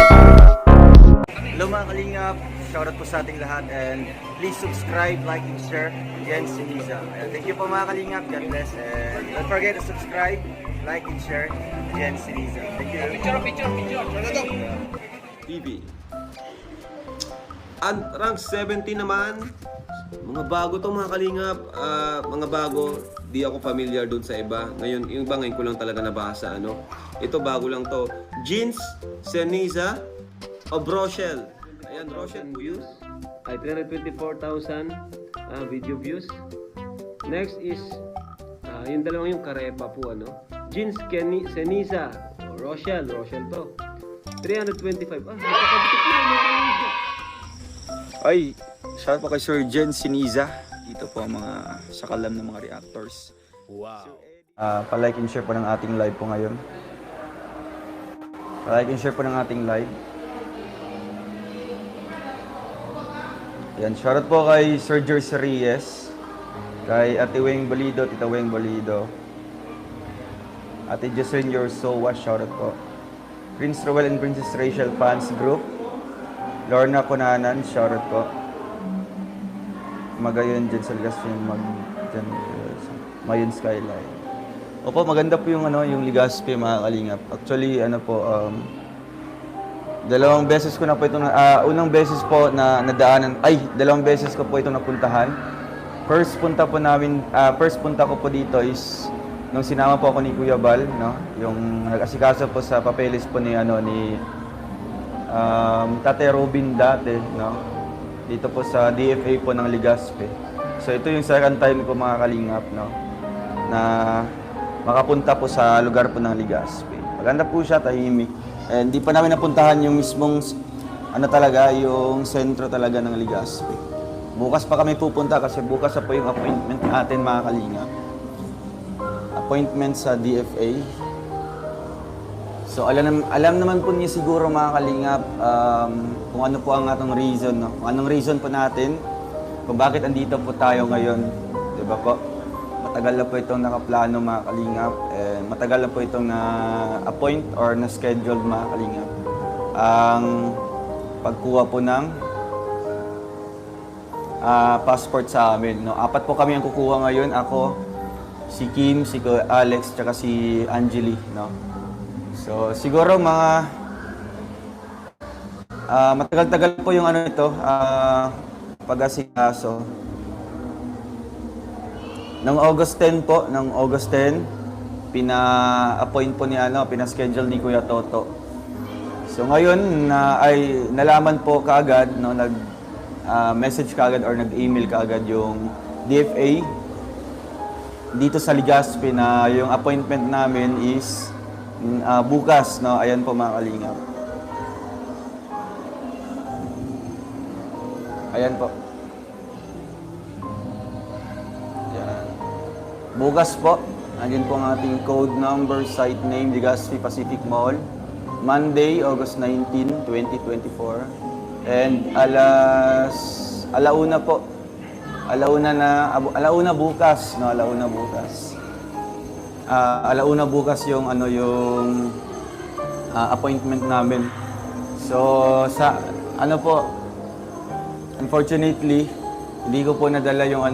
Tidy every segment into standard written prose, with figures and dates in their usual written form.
Hello mga kalingap, shoutout po sa ating lahat and please subscribe, like, and share Jens Siniza. Thank you po mga kalingap, God bless and don't forget to subscribe, like, and share Jens Siniza. Thank you. Picture. TV. Rank 70 naman. Mga bago to mga kalingap. Mga bago. Di ako familiar dun sa iba. Ngayon, yung iba ngayon ko lang talaga nabasa. Ano? Ito bago lang to. Jeans, Seniza, of Rochelle. Ayan, Rochelle views. Ay, 324,000 video views. Next is, yung dalawang yung Karepa po, ano? Jeans, Seniza, Rochelle to. 325. Ay, shout po kay Sir Jen Siniza. Dito po ang mga sakalam ng mga reactors. Wow. Pa-like and share po ng ating live po ngayon. Pa-like and share po ng ating live. Yan, shoutout po kay Sir Jersey Reyes, kay Ate Weng Balido, Tita Weng Balido, Ate Jocelyn Yorsowa, shoutout po. Prince Roel and Princess Rachel Fans Group, Lorna Conanan, shoutout po. Magayon dyan sa Legazpi, Mayon Skyline. Opo, maganda po yung yung Legazpi mga kalingap. Actually, dalawang beses ko na po itong, unang beses po na nadaanan, dalawang beses ko po itong napuntahan. First punta ko po dito is nung sinama po ako ni Kuya Bal, no? Yung nag-asikaso po sa papeles po ni Tate Robin dati, no? Dito po sa DFA po ng Legazpi. So ito yung second time ko mga kalingap, no? Na makapunta po sa lugar po ng Legazpi. Maganda po siya, tahimik. And di pa namin napuntahan yung mismong yung sentro talaga ng Legazpi. Bukas pa kami pupunta kasi bukas na po yung appointment natin mga kalingap. Appointment sa DFA. So alam naman po niya siguro mga kalingap kung ano po ang atong reason, no? Kung anong reason po natin kung bakit andito po tayo ngayon, 'di ba po? Matagal na po itong nakaplano mga kalingap. Matagal na po itong na-appoint or na-scheduled mga kalingap. Ang pagkuha po ng passport sa amin. No? 4 po kami ang kukuha ngayon. Ako, si Kim, si Alex, tsaka si Angeli. No? So, siguro mga matagal-tagal po yung pag-asikaso. Nung August 10 po, pina-appoint po pina-schedule ni Kuya Toto. So ngayon, nalaman po kaagad, no, nag-message kaagad or nag-email kaagad yung DFA dito sa Legazpi na yung appointment namin is bukas, no? Ayan po mga kalingap. Ayan po. Bukas po, andyan po ang ating code number, site name, Legazpi Pacific Mall. Monday, August 19, 2024. And alauna po. Alauna bukas, no? Alauna bukas. Alauna bukas yung appointment namin. So, unfortunately, hindi ko po nadala yung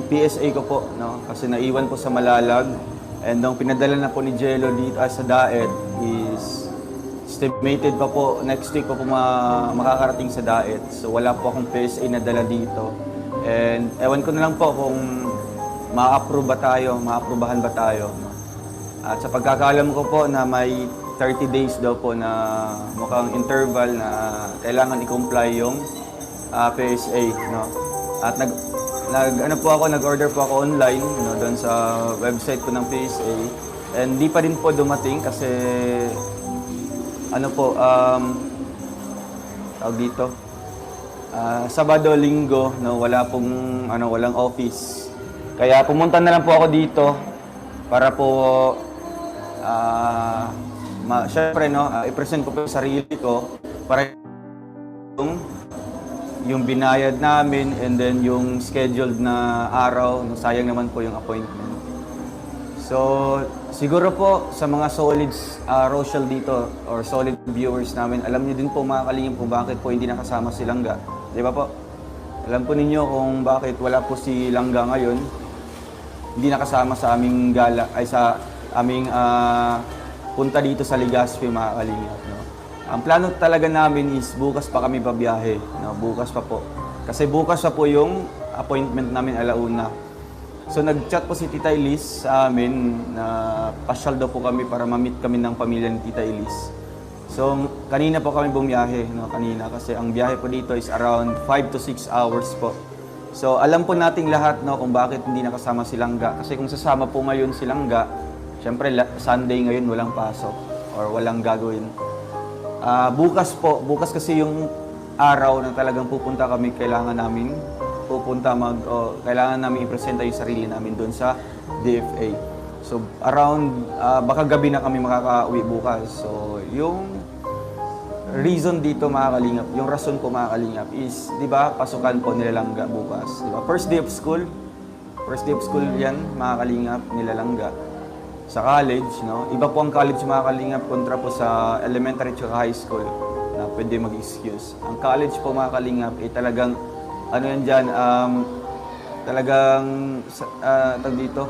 PSA ko po, no? Kasi naiwan po sa Malalag. And nung pinadala na po ni Jello dito sa Daet is estimated pa po, next week pa po makakarating sa Daet. So wala po akong PSA na dala dito. And ewan ko na lang po kung ma-approbahan ba tayo. No? At sa pagkakaalam ko po na may 30 days daw po na mukhang interval na kailangan i-comply yung PSA. No? At nag-order po ako online, no, doon sa website ko ng PSA. And di pa rin po dumating kasi tawag dito. Sabado, Linggo, no, walang office. Kaya pumunta na lang po ako dito para po syempre, no, i-present ko po yung sarili ko para yung binayad namin and then yung scheduled na araw, no, sayang naman po yung appointment. So, siguro po sa mga solid Rochelle dito or solid viewers namin, alam niyo din po mga kalingap kung bakit po hindi nakasama si Langga. Di ba po? Alam po ninyo kung bakit wala po si Langga ngayon. Hindi nakasama sa aming gala, ay sa aming punta dito sa Legazpi mga kalingap. No? Ang plano talaga namin is bukas pa kami babiyahe. No? Bukas pa po. Kasi bukas pa po yung appointment namin alauna. So nag-chat po si Tita Elise sa amin na pasyal daw po kami para ma-meet kami ng pamilya ni Tita Elise. So kanina po kami bumiyahe, no? Kanina kasi ang biyahe po dito is around 5 to 6 hours po. So alam po nating lahat, no, kung bakit hindi nakasama si Langga. Kasi kung sasama po ngayon si Langga, syempre Sunday ngayon walang pasok or walang gagawin. Bukas kasi yung araw na talagang pupunta kami, kailangan namin i-presenta yung sarili namin doon sa DFA. So, around, baka gabi na kami makaka-uwi bukas. So, yung reason dito mga kalingap, yung rason ko mga kalingap is, di ba, pasukan po nila Langga bukas. Di ba? First day of school yan mga kalingap nila Langga. Sa college, no? Iba po ang college mga kalingap kontra po sa elementary at high school na pwede mag-excuse. Ang college po mga kalingap ay talagang ano yan dyan, talagang, tag dito,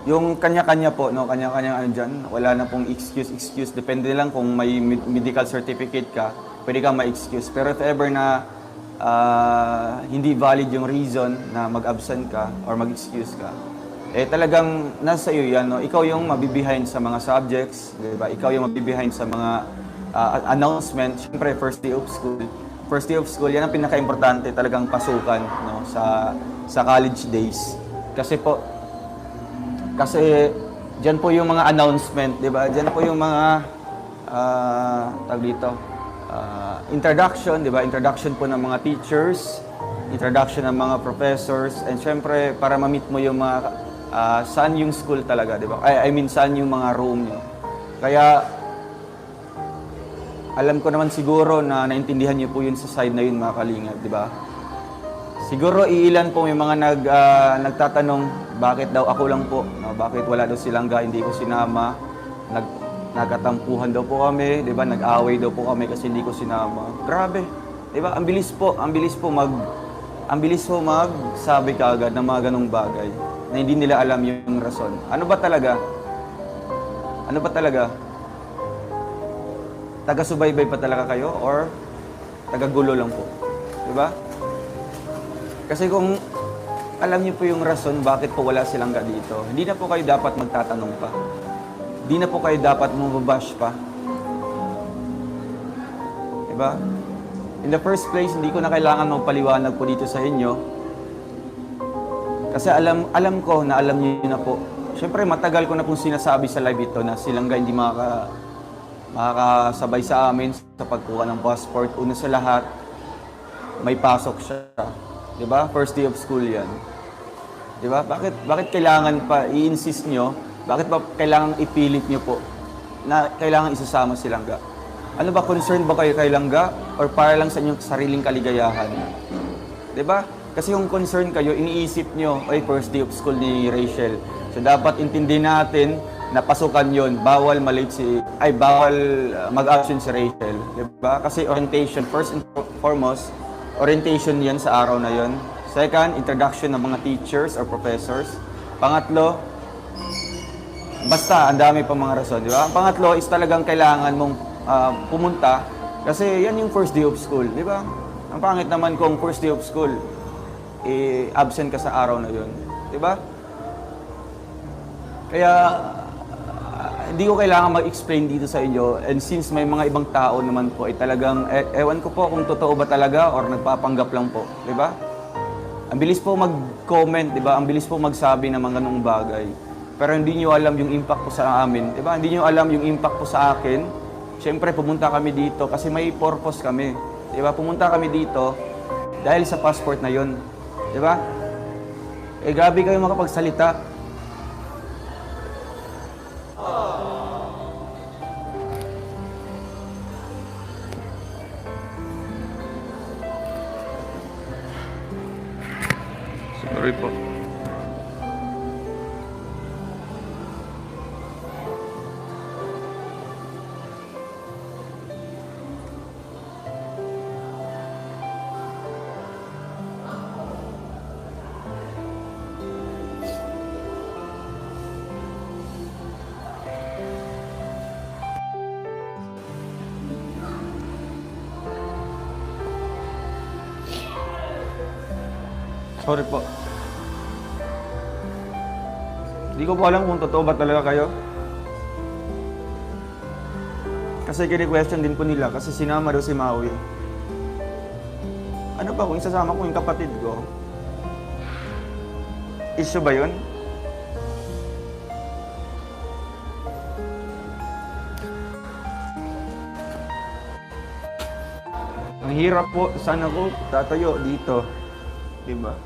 yung kanya-kanya po, no, kanya-kanya ano dyan, wala na pong excuse, depende lang kung may medical certificate ka, pwede kang ma-excuse. Pero if ever na hindi valid yung reason na mag-absent ka or mag-excuse ka, talagang nasa iyo yan, no? Ikaw yung mabibehind sa mga subjects, di ba? Ikaw yung mabibehind sa mga announcement. Siyempre, first day of school, yan ang pinaka-importante talagang pasukan, no, sa college days. Kasi diyan po yung mga announcement, 'di ba? Diyan po yung mga introduction, 'di ba? Introduction po ng mga teachers, introduction ng mga professors, and syempre para ma-meet mo yung mga saan yung school talaga, 'di ba? I mean saan yung mga room niyo. Kaya alam ko naman siguro na naintindihan niyo po yun sa side na yun mga kalingap, di ba? Siguro iilan po may mga nagtatanong bakit daw ako lang po, no? Bakit wala daw si Langga, hindi ko sinama. Nagkatampuhan daw po kami, di ba? Nag-away daw po kami kasi hindi ko sinama. Grabe, di ba? Ang bilis po magsabi kaagad ng mga ganong bagay na hindi nila alam yung rason. Ano ba talaga? Taga-subaybay pa talaga kayo or taga-gulo lang po? Diba? Kasi kung alam niyo po yung rason bakit po wala silang dito, hindi na po kayo dapat magtatanong pa. Hindi na po kayo dapat mababash pa. Diba? In the first place, hindi ko na kailangan magpaliwanag po dito sa inyo. Kasi alam ko na alam niyo na po. Siyempre, matagal ko na pong sinasabi sa live ito na si Langga hindi makakasabay sa amin sa pagkuha ng passport. Una sa lahat, may pasok siya. Diba? First day of school yan. Diba? Bakit kailangan pa i-insist nyo? Bakit ba kailangan ipilit nyo po na kailangan isasama si Langga? Ano ba, concerned ba kayo kay Langga? Or para lang sa inyong sariling kaligayahan? Diba? Kasi yung concern kayo, iniisip nyo, ay first day of school ni Rachel. So dapat intindihin natin na pasukan yon, bawal mag-absent si Rachel, diba? Kasi orientation, first and foremost, orientation yan sa araw na yon. Second, introduction ng mga teachers or professors. Pangatlo, basta, ang dami pa mga rason, di ba? Ang pangatlo is talagang kailangan mong pumunta kasi yan yung first day of school, di ba? Ang pangit naman kung first day of school, absent ka sa araw na yon, di ba? Kaya, hindi ko kailangan mag-explain dito sa inyo, and since may mga ibang tao naman po ay talagang ewan ko po kung totoo ba talaga or nagpapanggap lang po, di ba? Ang bilis po mag-comment, di ba? Ang bilis po magsabi ng mga ganung bagay. Pero hindi niyo alam yung impact po sa amin, di ba? Hindi niyo alam yung impact po sa akin. Siyempre pumunta kami dito kasi may purpose kami, di ba? Pumunta kami dito dahil sa passport na 'yon, di ba? Grabe kayo makapagsalita. Sorry po. Sorry po. Hindi ko po alam kung totoo ba talaga kayo. Kasi kini-question din po nila kasi sinama daw si Maui. Ano ba kung isasama ko yung kapatid ko? Issue ba yun? Ang hirap po. Sana ko tatayo dito. Diba?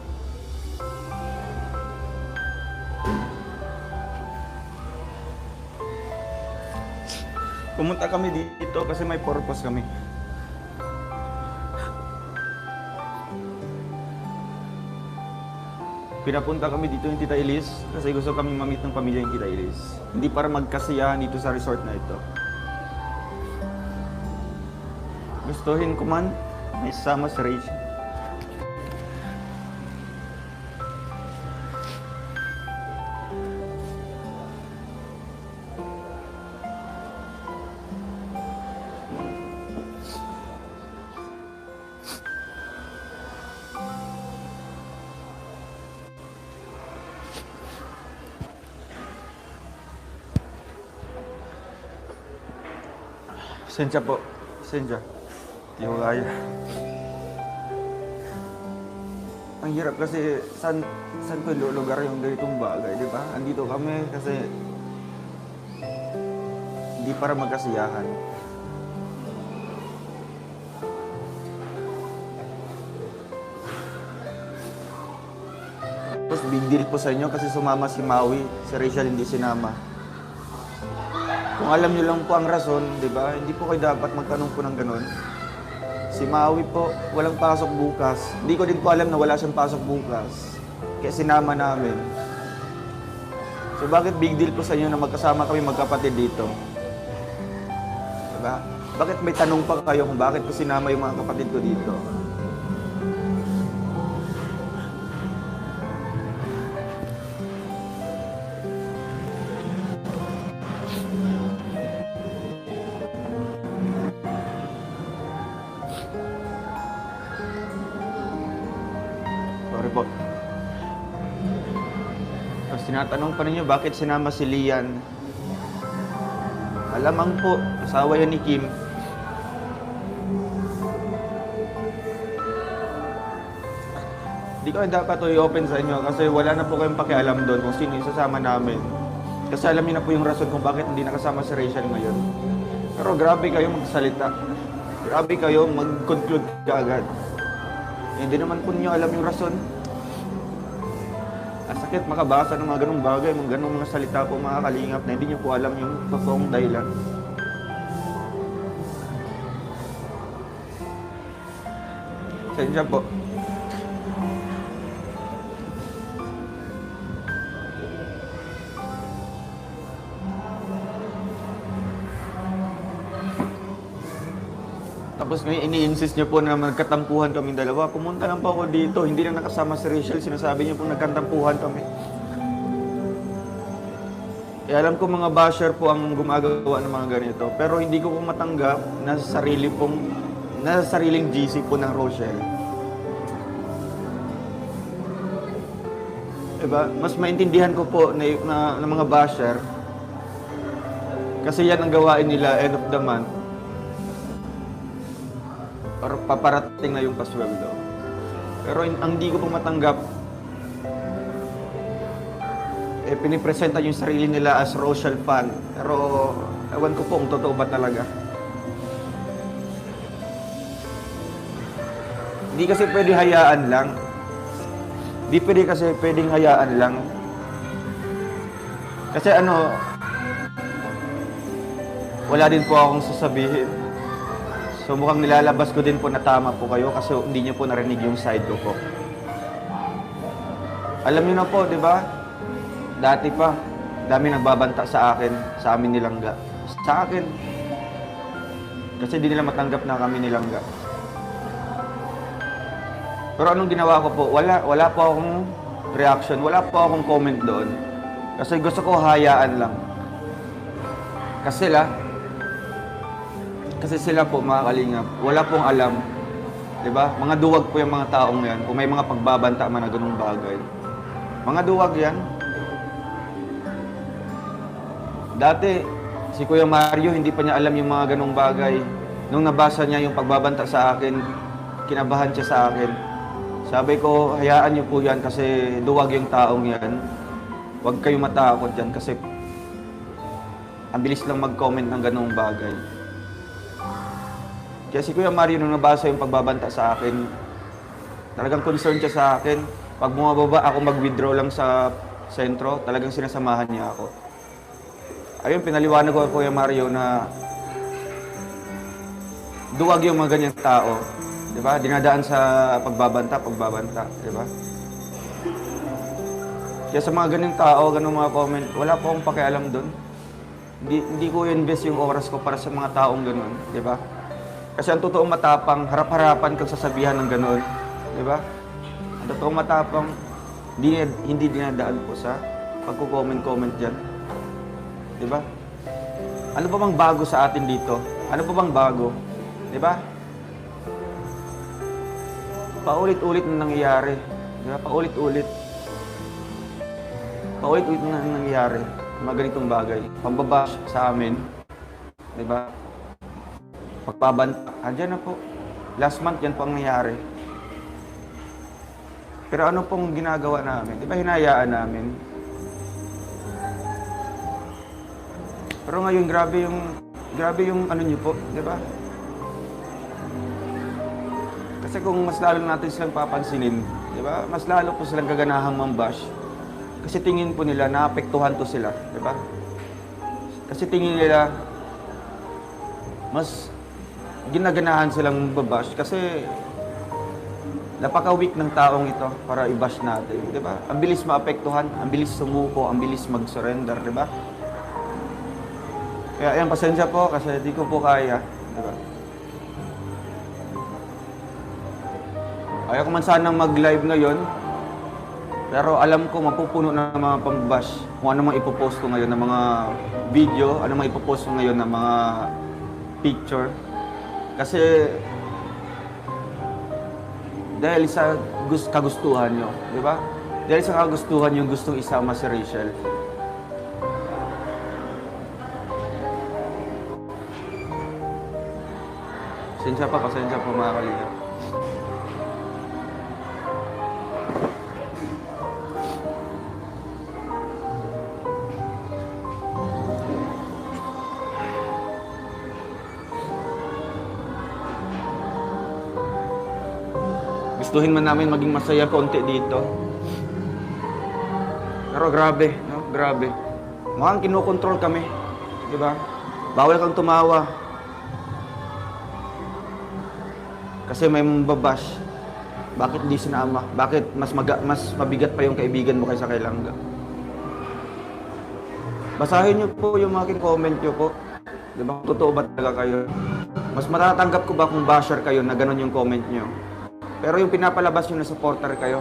Pumunta kami dito kasi may purpose kami. Pinapunta kami dito yung Tita Elise kasi gusto kami ma-meet ng pamilya yung Tita Elise. Hindi para magkasiyahan dito sa resort na ito. Gustuhin ko man, may sama si Rachel. Pasensya po. Pasensya. Hindi ko kaya. Ang hirap kasi saan ko ilulugar yung ganitong bagay, di ba? Andito kami kasi hindi para magkasiyahan. Tapos big deal po sa inyo kasi sumama si Maui, si Rachel hindi sinama. Kung alam niyo lang po ang rason, di ba? Hindi po kayo dapat magtanong po ng ganun. Si Maui po, walang pasok bukas. Hindi ko din po alam na wala siyang pasok bukas. Kaya sinama namin. So bakit big deal po sa inyo na magkasama kami magkapatid dito? Diba? Bakit may tanong pa kayo kung bakit ko sinama yung mga kapatid ko dito? Sorry po. Tapos tinatanong pa ninyo, bakit sinama si Lian? Alamang po, asawa yan ni Kim. Hindi ko dapat to i-open sa inyo kasi wala na po kayong pakialam doon kung sino yung sasama namin. Kasi alam niyo na po yung rason kung bakit hindi nakasama si Rachel ngayon. Pero grabe kayo magsalita. Grabe kayo mag-conclude kaagad. Hindi naman po niyo alam yung rason. Ang sakit makabasa ng mga ganong bagay, mga ganong mga salita po mga kalingap na hindi niyo po alam yung totoong dahilan. Sensya po. Tapos ngayon ini-insist niyo po na magkatampuhan kaming dalawa. Pumunta lang po ako dito, hindi na nakasama si Rachel. Sinasabi niyo po nagkatampuhan kami. Eh, alam ko mga basher po ang gumagawa ng mga ganito. Pero hindi ko po matanggap na sa sariling GC po ng Rochelle. Diba? Mas maintindihan ko po na mga basher. Kasi yan ang gawain nila end of the month. Or paparating na yung pasweldo. Pero ang di ko pong matanggap, pinipresenta yung sarili nila as Rochelle fan. Pero ewan ko po kung totoo ba talaga. Hindi kasi pwede hayaan lang. Hindi pwede kasi pwedeng hayaan lang. Kasi wala din po akong sasabihin. So mukhang nilalabas ko din po na tama po kayo kasi hindi niyo po narinig yung side ko po. Alam niyo na po, di ba? Dati pa, dami nagbabanta sa akin, sa amin nilangga. Sa akin. Kasi hindi nila matanggap na kami nilangga. Pero anong ginawa ko po? Wala po akong reaction, wala po akong comment doon. Kasi gusto ko hayaan lang. Kasi sila po mga kalingap, wala pong alam 'Di ba? Mga duwag po yung mga taong yan. Kung may mga pagbabanta man na ganung bagay. Mga duwag yan. Dati, si Kuya Mario, hindi pa niya alam yung mga ganung bagay. Nung nabasa niya yung pagbabanta sa akin, kinabahan siya sa akin. Sabi ko, hayaan niyo po yan kasi duwag yung taong yan. Huwag kayo matakot yan kasi ang bilis lang mag-comment ng ganung bagay. Kaya si Kuya Mario, nung nabasa yung pagbabanta sa akin, talagang concerned siya sa akin. Pag bumababa ako mag-withdraw lang sa sentro, talagang sinasamahan niya ako. Ayun, pinaliwanag ko Kuya Mario na duwag yung mga ganyang tao. Di ba? Dinadaan sa pagbabanta, di ba? Kaya sa mga ganyang tao, ganung mga comment, wala po akong pakialam doon. Hindi ko invest yung oras ko para sa mga taong ganun, di ba? Kasi ang totoong matapang, harap-harapan kang sasabihan ng ganun, di ba? Ang totoong matapang, hindi dinadaan po sa pagko-comment-comment dyan. Di ba? Ano pa bang bago sa atin dito? Ano pa bang bago? Di ba? Paulit-ulit na nangyayari. Di ba? Paulit-ulit. Paulit-ulit na nangyayari. Mga ganitong bagay. Pambabash sa amin. Di ba? Pagpabanta. Andyan na po. Last month yan po ang nangyari. Pero ano pong ginagawa namin? Di ba hinayaan namin? Pero ngayon, grabe yung ano niyo po, di ba? Kasi kung mas lalo natin silang papansinin, di ba? Mas lalo po silang gaganahang mambash. Kasi tingin po nila, naapektuhan to sila, di ba? Kasi tingin nila, mas ginaganahan silang babash kasi napaka-weak ng taong ito para i-bash natin, di ba? Ang bilis maapektuhan, ang bilis sumuko, ang bilis mag-surrender, di ba? Kaya ayan, pasensya po kasi di ko po kaya, di ba? Ayaw ko man sanang mag-live ngayon, pero alam ko mapupuno na mga pang-bash kung ano mang ipopost ko ngayon ng mga video, ano mang ipopost ko ngayon ng mga picture. Kasi dahil sa kagustuhan nyo, di ba? Dahil sa kagustuhan yung gustong isama si Rachel. Pasensya pa mga kalingap. Gustuhin man namin maging masaya konti dito. Pero grabe, no? Grabe. Mukhang kinokontrol kami. Di ba? Bawal kang tumawa. Kasi may mababash. Bakit di sinama? Bakit mas mabigat pa yung kaibigan mo kaysa kay Langga? Basahin niyo po yung mga comment niyo po. Di ba? Totoo ba talaga kayo? Mas matatanggap ko ba kung basher kayo na ganun yung comment niyo? Pero yung pinapalabas nyo na supporter kayo,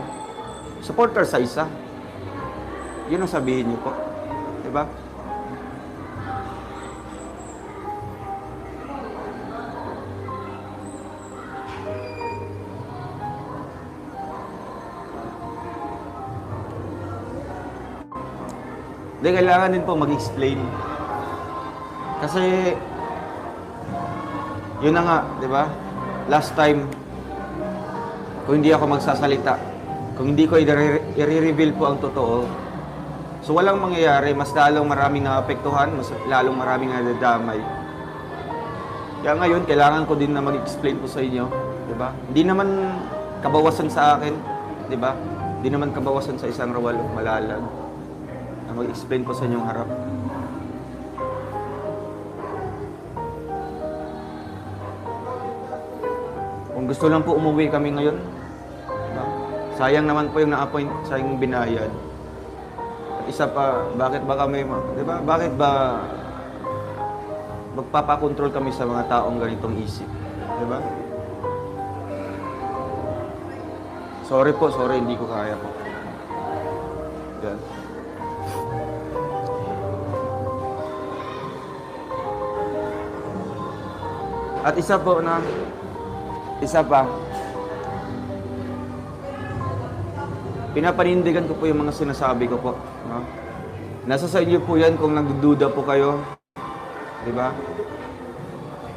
supporter sa isa, yun ang sabihin niyo po. Diba? Hindi, kailangan din po mag-explain. Kasi, yun na nga, di ba? Last time, kung hindi ako magsasalita, kung hindi ko i-reveal po ang totoo, so walang mangyayari, mas lalong maraming naapektuhan, mas lalong maraming nadadamay. Kaya ngayon, kailangan ko din na mag-explain po sa inyo, di ba? Hindi naman kabawasan sa akin, di ba? Hindi naman kabawasan sa isang rawal o malalag na mag-explain po sa inyong harap. Kung gusto lang po umuwi kami ngayon, diba? Sayang naman po yung na-appoint, sayang binayad. At isa pa, bakit ba kami, di ba? Bakit ba magpapakontrol kami sa mga taong ganitong isip? Di ba? Sorry po, hindi ko kaya po. Yan. At isa pa, pinapanindigan ko po yung mga sinasabi ko po. No? Nasa sa inyo po yan kung nagdududa po kayo. Di ba?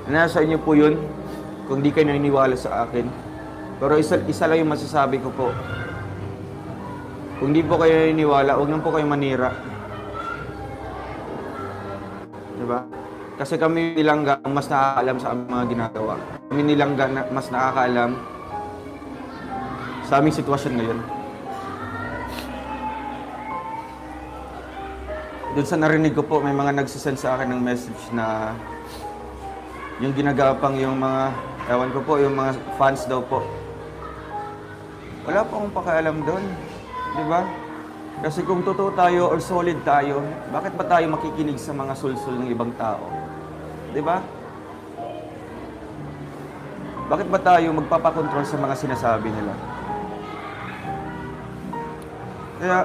Nasa inyo po yun kung di kayo naniniwala sa akin. Pero isa lang yung masasabi ko po. Kung di po kayo naniniwala, huwag nang po kayo manira. Di ba? Kasi kami nilangga ang mas nakakaalam sa aming mga ginagawa. Kami nilangga na mas nakakaalam sa aming sitwasyon ngayon. Doon sa narinig ko po, may mga nagsisend sa akin ng message na yung ginagapang yung mga, ewan ko po, yung mga fans daw po. Wala po akong pakialam doon. Di ba? Kasi kung totoo tayo or solid tayo, bakit ba tayo makikinig sa mga sulsul ng ibang tao? Di ba? Bakit ba tayo magpapakontrol sa mga sinasabi nila? Kaya,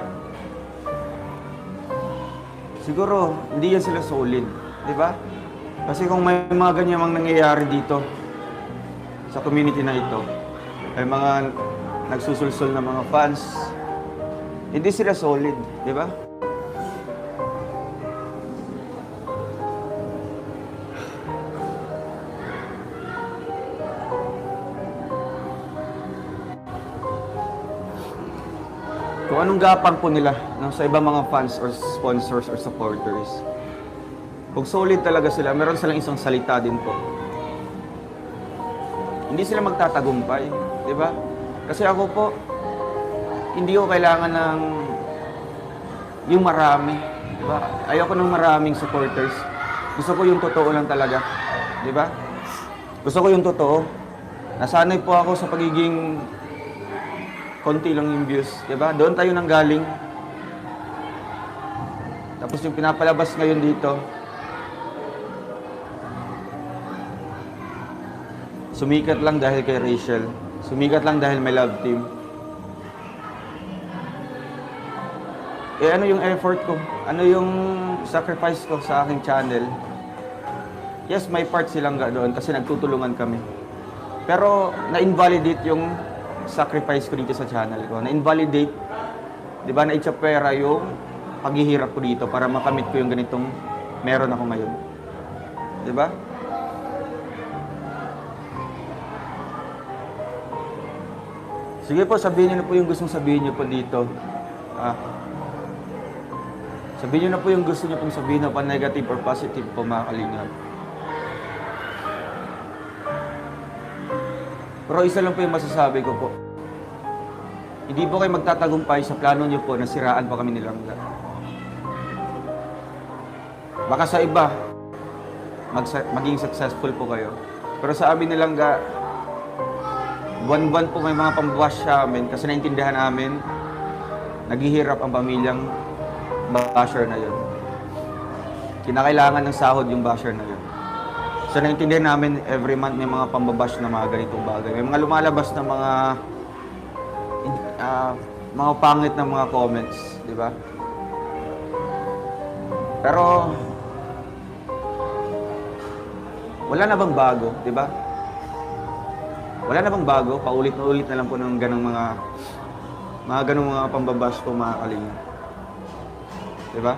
siguro, hindi yan sila solid. Di ba? Kasi kung may mga ganyang nangyayari dito, sa community na ito, may mga nagsusulsul na mga fans, hindi sila solid. Di ba? Kung anong gapang po nila no, sa ibang mga fans or sponsors or supporters. Kung solid talaga sila, meron silang isang salita din po. Hindi sila magtatagumpay, di ba? Kasi ako po, hindi ko kailangan ng yung marami, di ba? Ayoko ng maraming supporters. Gusto ko yung totoo lang talaga, di ba? Gusto ko yung totoo. Nasanay po ako sa pagiging konti lang yung views, di ba? Doon tayo nanggaling. Tapos yung pinapalabas ngayon dito, sumikat lang dahil kay Rachel. Sumikat lang dahil may love team. Eh ano yung effort ko? Ano yung sacrifice ko sa aking channel? Yes, may part silang doon kasi nagtutulungan kami. Pero na-invalidate yung sacrifice ko dito sa channel ko. Na-invalidate, di ba, na-itsapera yung paghihirap ko dito para makamit ko yung ganitong meron ako ngayon. Di ba? Sige po, sabihin niyo na po yung gustong sabihin niyo po dito. Sabihin niyo na po yung gusto niyo pong sabihin na pa negative or positive po, mga kalingap. Pero isa lang po yung masasabi ko po. Hindi po kayo magtatagumpay sa plano niyo po na siraan pa kami nilangga. Baka sa iba, maging successful po kayo. Pero sa amin nilangga, buwan-buwan po may mga pambabash sa amin kasi naintindihan namin, naghihirap ang pamilyang basher na yun. Kinakailangan ng sahod yung basher na yun. So naintindihan namin every month may mga pambabash na mga ganitong bagay. May mga lumalabas na mga pangit na mga comments, di ba? Pero wala na bang bago, di ba? Wala na bang bago? Paulit na ulit na lang po ng ganong mga pambabash po, mga kalinga. Di ba?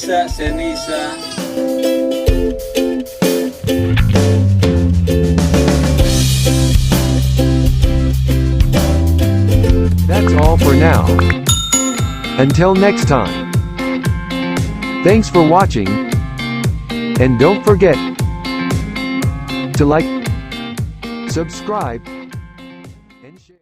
Senisa. That's all for now. Until next time. Thanks for watching. And don't forget to like, subscribe,